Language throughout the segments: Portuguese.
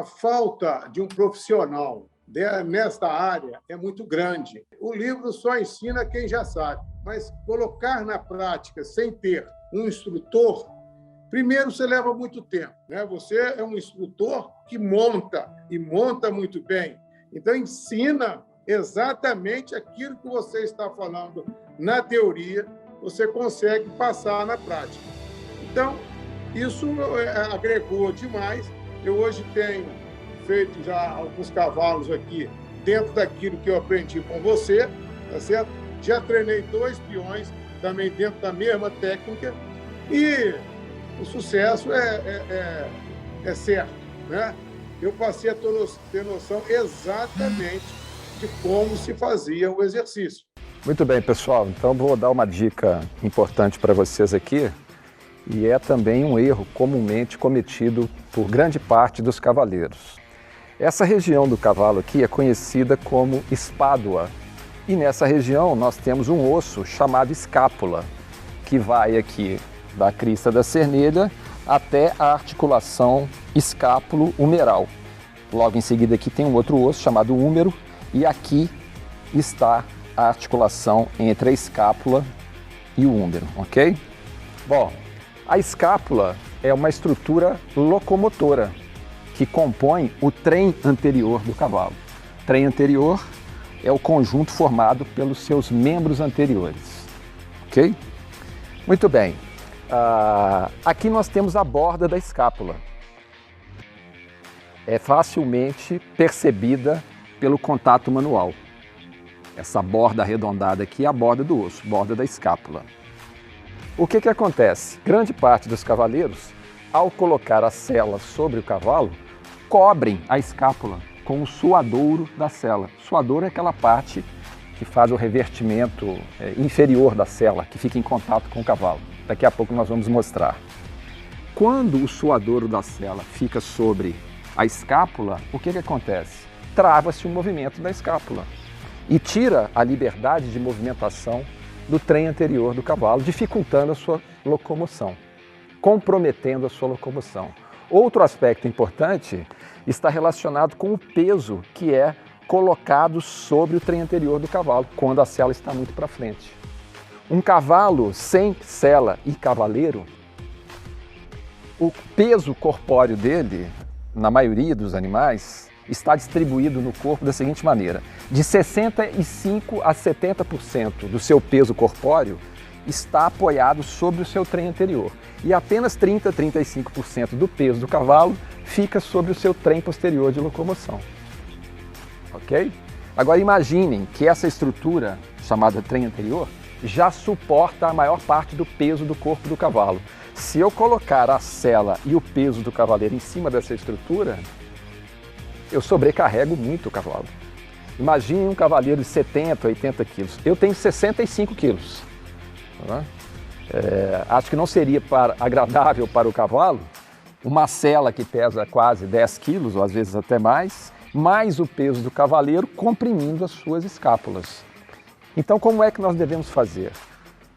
falta de um profissional nesta área é muito grande. O livro só ensina quem já sabe, mas colocar na prática sem ter um instrutor, primeiro você leva muito tempo, né? Você é um instrutor que monta e monta muito bem. Então ensina exatamente aquilo que você está falando na teoria, você consegue passar na prática. Então, isso agregou demais. Eu hoje tenho feito já alguns cavalos aqui dentro daquilo que eu aprendi com você, tá certo? Já treinei 2 peões também dentro da mesma técnica e o sucesso é certo, né? Eu passei a ter noção exatamente de como se fazia o exercício. Muito bem, pessoal. Então vou dar uma dica importante para vocês aqui e é também um erro comumente cometido por grande parte dos cavaleiros. Essa região do cavalo aqui é conhecida como espádua e nessa região nós temos um osso chamado escápula que vai aqui da crista da cernelha até a articulação escápulo-humeral. Logo em seguida aqui tem um outro osso chamado húmero e aqui está a articulação entre a escápula e o húmero, ok? Bom, a escápula é uma estrutura locomotora que compõe o trem anterior do cavalo. O trem anterior é o conjunto formado pelos seus membros anteriores, ok? Muito bem. Aqui nós temos a borda da escápula. É facilmente percebida pelo contato manual. Essa borda arredondada aqui é a borda do osso, borda da escápula. O que acontece? Grande parte dos cavaleiros, ao colocar a sela sobre o cavalo, cobrem a escápula com o suadouro da sela. O suadouro é aquela parte que faz o revertimento inferior da sela, que fica em contato com o cavalo. Daqui a pouco nós vamos mostrar. Quando o suadouro da sela fica sobre a escápula, o que acontece? Trava-se o movimento da escápula e tira a liberdade de movimentação do trem anterior do cavalo, dificultando a sua locomoção, comprometendo a sua locomoção. Outro aspecto importante está relacionado com o peso que é colocado sobre o trem anterior do cavalo, quando a sela está muito para frente. Um cavalo sem sela e cavaleiro, o peso corpóreo dele, na maioria dos animais, está distribuído no corpo da seguinte maneira: de 65% a 70% do seu peso corpóreo está apoiado sobre o seu trem anterior e apenas 30% a 35% do peso do cavalo fica sobre o seu trem posterior de locomoção. Ok? Agora imaginem que essa estrutura, chamada trem anterior, já suporta a maior parte do peso do corpo do cavalo. Se eu colocar a sela e o peso do cavaleiro em cima dessa estrutura, eu sobrecarrego muito o cavalo. Imagine um cavaleiro de 70, 80 quilos. Eu tenho 65 quilos. Acho que não seria agradável para o cavalo uma sela que pesa quase 10 quilos, ou às vezes até mais o peso do cavaleiro comprimindo as suas escápulas. Então, como é que nós devemos fazer?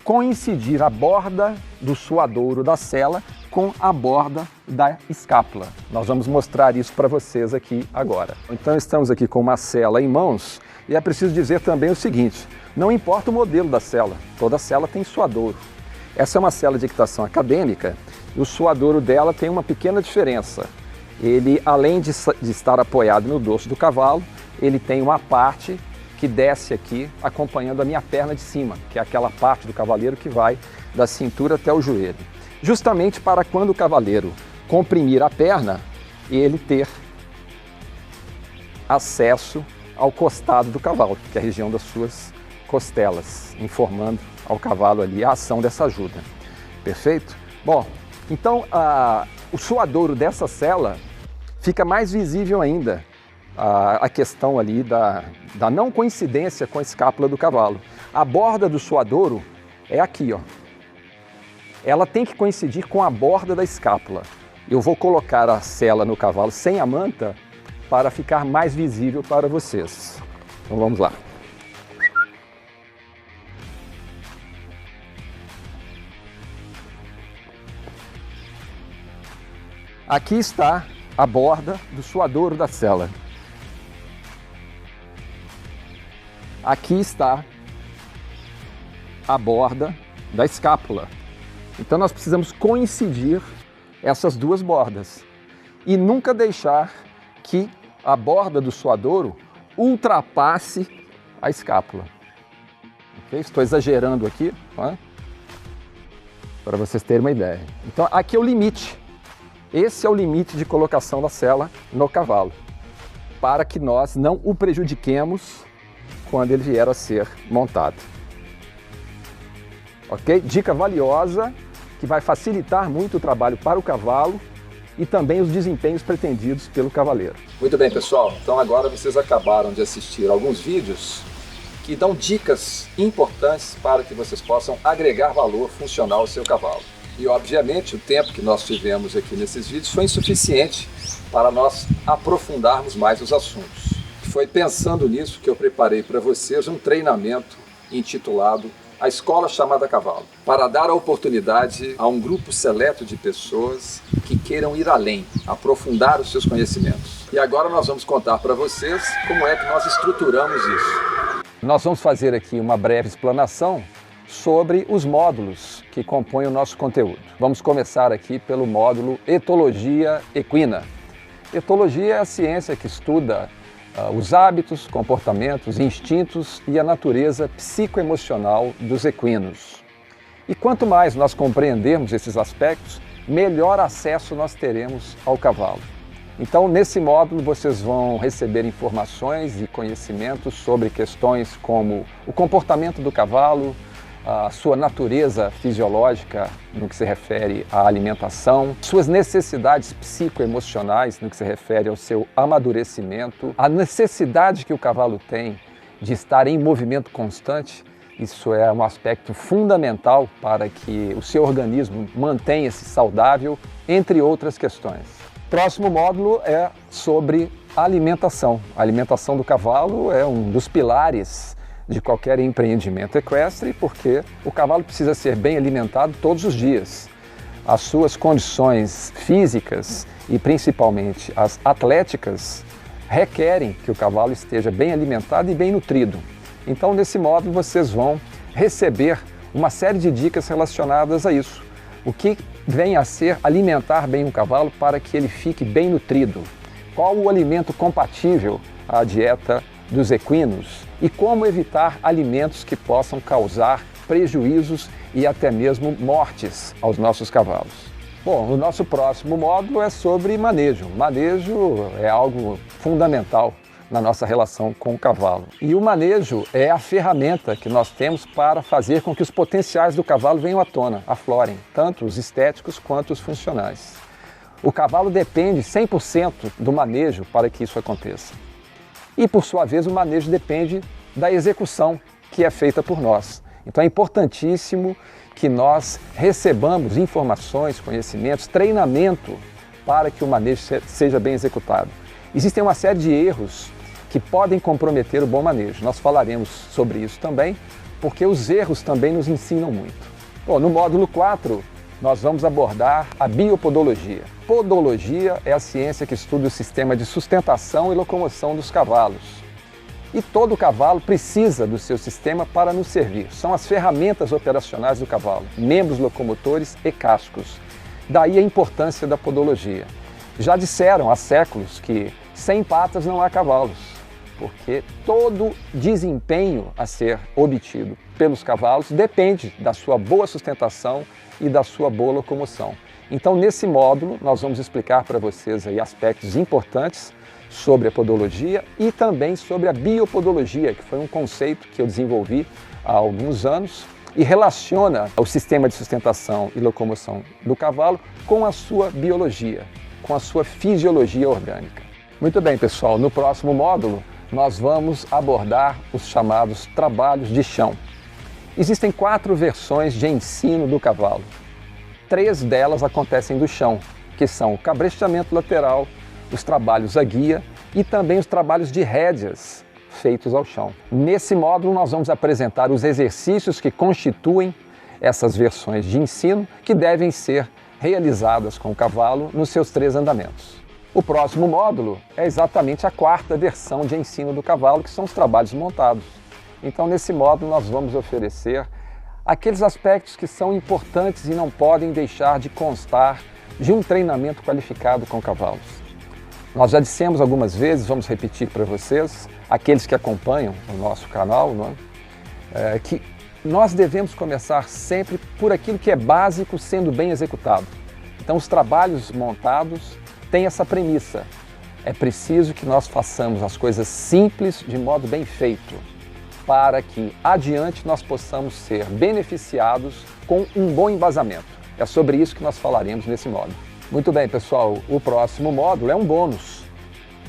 Coincidir a borda do suadouro da sela com a borda da escápula. Nós vamos mostrar isso para vocês aqui agora. Então estamos aqui com uma sela em mãos e é preciso dizer também o seguinte: não importa o modelo da sela, toda sela tem suadouro. Essa é uma sela de equitação acadêmica e o suadouro dela tem uma pequena diferença. Ele, além de estar apoiado no dorso do cavalo, ele tem uma parte que desce aqui acompanhando a minha perna de cima, que é aquela parte do cavaleiro que vai da cintura até o joelho. Justamente para quando o cavaleiro comprimir a perna, ele ter acesso ao costado do cavalo, que é a região das suas costelas, informando ao cavalo ali a ação dessa ajuda. Perfeito? Bom, então o suadouro dessa sela fica mais visível ainda a questão ali da não coincidência com a escápula do cavalo. A borda do suadouro é aqui, ó. Ela tem que coincidir com a borda da escápula. Eu vou colocar a sela no cavalo sem a manta para ficar mais visível para vocês. Então vamos lá. Aqui está a borda do suadouro da sela. Aqui está a borda da escápula. Então nós precisamos coincidir essas duas bordas e nunca deixar que a borda do suadouro ultrapasse a escápula. Okay? Estou exagerando aqui, para vocês terem uma ideia. Então aqui é o limite. Esse é o limite de colocação da sela no cavalo, para que nós não o prejudiquemos quando ele vier a ser montado. Ok? Dica valiosa que vai facilitar muito o trabalho para o cavalo e também os desempenhos pretendidos pelo cavaleiro. Muito bem, pessoal. Então agora vocês acabaram de assistir alguns vídeos que dão dicas importantes para que vocês possam agregar valor funcional ao seu cavalo. E, obviamente, o tempo que nós tivemos aqui nesses vídeos foi insuficiente para nós aprofundarmos mais os assuntos. Foi pensando nisso que eu preparei para vocês um treinamento intitulado A Escola Chamada Cavalo, para dar a oportunidade a um grupo seleto de pessoas que queiram ir além, aprofundar os seus conhecimentos. E agora nós vamos contar para vocês como é que nós estruturamos isso. Nós vamos fazer aqui uma breve explanação sobre os módulos que compõem o nosso conteúdo. Vamos começar aqui pelo módulo Etologia Equina. Etologia é a ciência que estuda os hábitos, comportamentos, instintos e a natureza psicoemocional dos equinos. E quanto mais nós compreendermos esses aspectos, melhor acesso nós teremos ao cavalo. Então, nesse módulo, vocês vão receber informações e conhecimentos sobre questões como o comportamento do cavalo, a sua natureza fisiológica no que se refere à alimentação, suas necessidades psicoemocionais no que se refere ao seu amadurecimento, a necessidade que o cavalo tem de estar em movimento constante. Isso é um aspecto fundamental para que o seu organismo mantenha-se saudável, entre outras questões. Próximo módulo é sobre a alimentação. A alimentação do cavalo é um dos pilares de qualquer empreendimento equestre, porque o cavalo precisa ser bem alimentado todos os dias. As suas condições físicas e principalmente as atléticas requerem que o cavalo esteja bem alimentado e bem nutrido. Então, nesse módulo, vocês vão receber uma série de dicas relacionadas a isso. O que vem a ser alimentar bem um cavalo para que ele fique bem nutrido? Qual o alimento compatível à dieta dos equinos? E como evitar alimentos que possam causar prejuízos e até mesmo mortes aos nossos cavalos. Bom, o nosso próximo módulo é sobre manejo. Manejo é algo fundamental na nossa relação com o cavalo. E o manejo é a ferramenta que nós temos para fazer com que os potenciais do cavalo venham à tona, aflorem, tanto os estéticos quanto os funcionais. O cavalo depende 100% do manejo para que isso aconteça. E, por sua vez, o manejo depende da execução que é feita por nós. Então é importantíssimo que nós recebamos informações, conhecimentos, treinamento para que o manejo seja bem executado. Existem uma série de erros que podem comprometer o bom manejo. Nós falaremos sobre isso também, porque os erros também nos ensinam muito. Bom, no módulo 4, nós vamos abordar a biopodologia. Podologia é a ciência que estuda o sistema de sustentação e locomoção dos cavalos. E todo cavalo precisa do seu sistema para nos servir. São as ferramentas operacionais do cavalo, membros locomotores e cascos. Daí a importância da podologia. Já disseram há séculos que sem patas não há cavalos, porque todo desempenho a ser obtido pelos cavalos depende da sua boa sustentação e da sua boa locomoção. Então, nesse módulo, nós vamos explicar para vocês aí aspectos importantes sobre a podologia e também sobre a biopodologia, que foi um conceito que eu desenvolvi há alguns anos e relaciona o sistema de sustentação e locomoção do cavalo com a sua biologia, com a sua fisiologia orgânica. Muito bem, pessoal, no próximo módulo nós vamos abordar os chamados trabalhos de chão. Existem 4 versões de ensino do cavalo. 3 delas acontecem do chão, que são o cabrestramento lateral, os trabalhos à guia e também os trabalhos de rédeas feitos ao chão. Nesse módulo nós vamos apresentar os exercícios que constituem essas versões de ensino que devem ser realizadas com o cavalo nos seus 3 andamentos. O próximo módulo é exatamente a quarta versão de ensino do cavalo, que são os trabalhos montados. Então, nesse módulo, nós vamos oferecer aqueles aspectos que são importantes e não podem deixar de constar de um treinamento qualificado com cavalos. Nós já dissemos algumas vezes, vamos repetir para vocês, aqueles que acompanham o nosso canal, que nós devemos começar sempre por aquilo que é básico sendo bem executado. Então, os trabalhos montados têm essa premissa. É preciso que nós façamos as coisas simples de modo bem feito, para que adiante nós possamos ser beneficiados com um bom embasamento. É sobre isso que nós falaremos nesse módulo. Muito bem, pessoal, o próximo módulo é um bônus.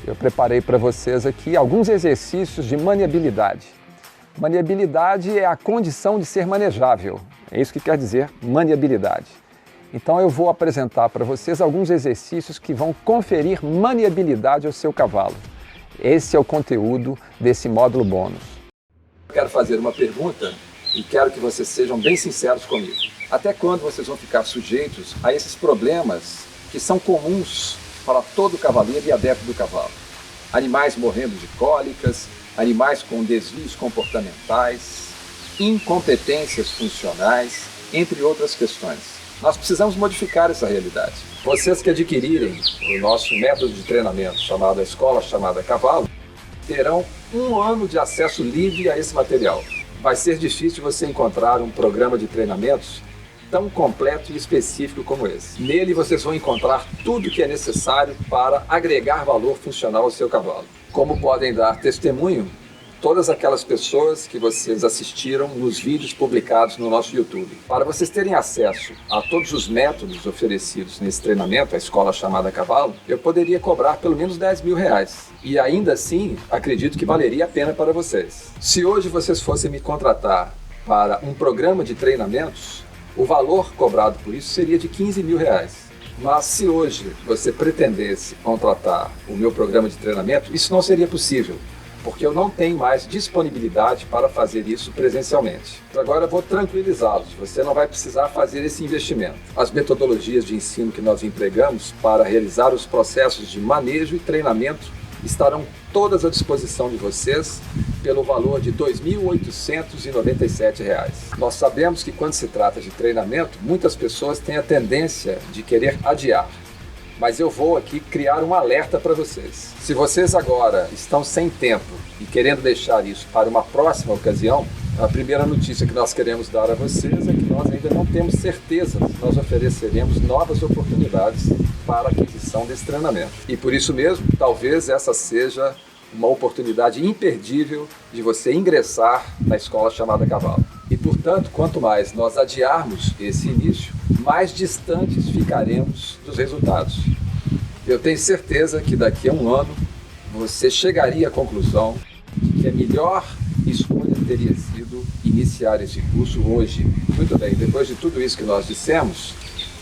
Eu preparei para vocês aqui alguns exercícios de maniabilidade. Maniabilidade é a condição de ser manejável. É isso que quer dizer maniabilidade. Então eu vou apresentar para vocês alguns exercícios que vão conferir maniabilidade ao seu cavalo. Esse é o conteúdo desse módulo bônus. Eu quero fazer uma pergunta e quero que vocês sejam bem sinceros comigo. Até quando vocês vão ficar sujeitos a esses problemas que são comuns para todo cavaleiro e adepto do cavalo? Animais morrendo de cólicas, animais com desvios comportamentais, incompetências funcionais, entre outras questões. Nós precisamos modificar essa realidade. Vocês que adquirirem o nosso método de treinamento chamado Escola Chamada Cavalo, terão 1 ano de acesso livre a esse material. Vai ser difícil você encontrar um programa de treinamentos tão completo e específico como esse. Nele vocês vão encontrar tudo o que é necessário para agregar valor funcional ao seu cavalo. Como podem dar testemunho, todas aquelas pessoas que vocês assistiram nos vídeos publicados no nosso YouTube. Para vocês terem acesso a todos os métodos oferecidos nesse treinamento, a Escola Chamada Cavalo, eu poderia cobrar pelo menos R$10.000. E ainda assim, acredito que valeria a pena para vocês. Se hoje vocês fossem me contratar para um programa de treinamentos, o valor cobrado por isso seria de R$15.000. Mas se hoje você pretendesse contratar o meu programa de treinamento, isso não seria possível, porque eu não tenho mais disponibilidade para fazer isso presencialmente. Agora eu vou tranquilizá-los, você não vai precisar fazer esse investimento. As metodologias de ensino que nós empregamos para realizar os processos de manejo e treinamento estarão todas à disposição de vocês pelo valor de R$ 2.897. Nós sabemos que quando se trata de treinamento, muitas pessoas têm a tendência de querer adiar. Mas eu vou aqui criar um alerta para vocês. Se vocês agora estão sem tempo e querendo deixar isso para uma próxima ocasião, a primeira notícia que nós queremos dar a vocês é que nós ainda não temos certeza se nós ofereceremos novas oportunidades para a aquisição desse treinamento. E por isso mesmo, talvez essa seja uma oportunidade imperdível de você ingressar na Escola Chamada Cavalo. E, portanto, quanto mais nós adiarmos esse início, mais distantes ficaremos dos resultados. Eu tenho certeza que daqui a 1 ano você chegaria à conclusão de que a melhor escolha teria sido iniciar esse curso hoje. Muito bem, depois de tudo isso que nós dissemos,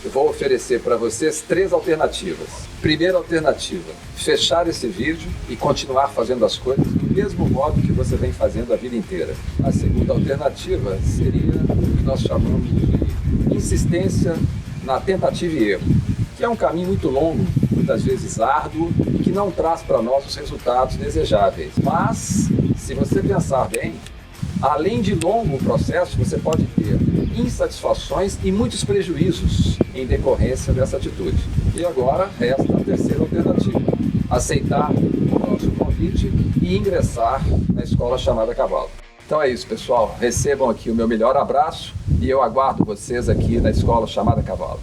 eu vou oferecer para vocês 3 alternativas. Primeira alternativa, fechar esse vídeo e continuar fazendo as coisas do mesmo modo que você vem fazendo a vida inteira. A segunda alternativa seria o que nós chamamos de insistência na tentativa e erro, que é um caminho muito longo, muitas vezes árduo, e que não traz para nós os resultados desejáveis. Mas, se você pensar bem, além de longo o processo, você pode ter insatisfações e muitos prejuízos em decorrência dessa atitude. E agora resta a terceira alternativa: aceitar o nosso convite e ingressar na Escola Chamada Cavalo. Então é isso, pessoal. Recebam aqui o meu melhor abraço e eu aguardo vocês aqui na Escola Chamada Cavalo.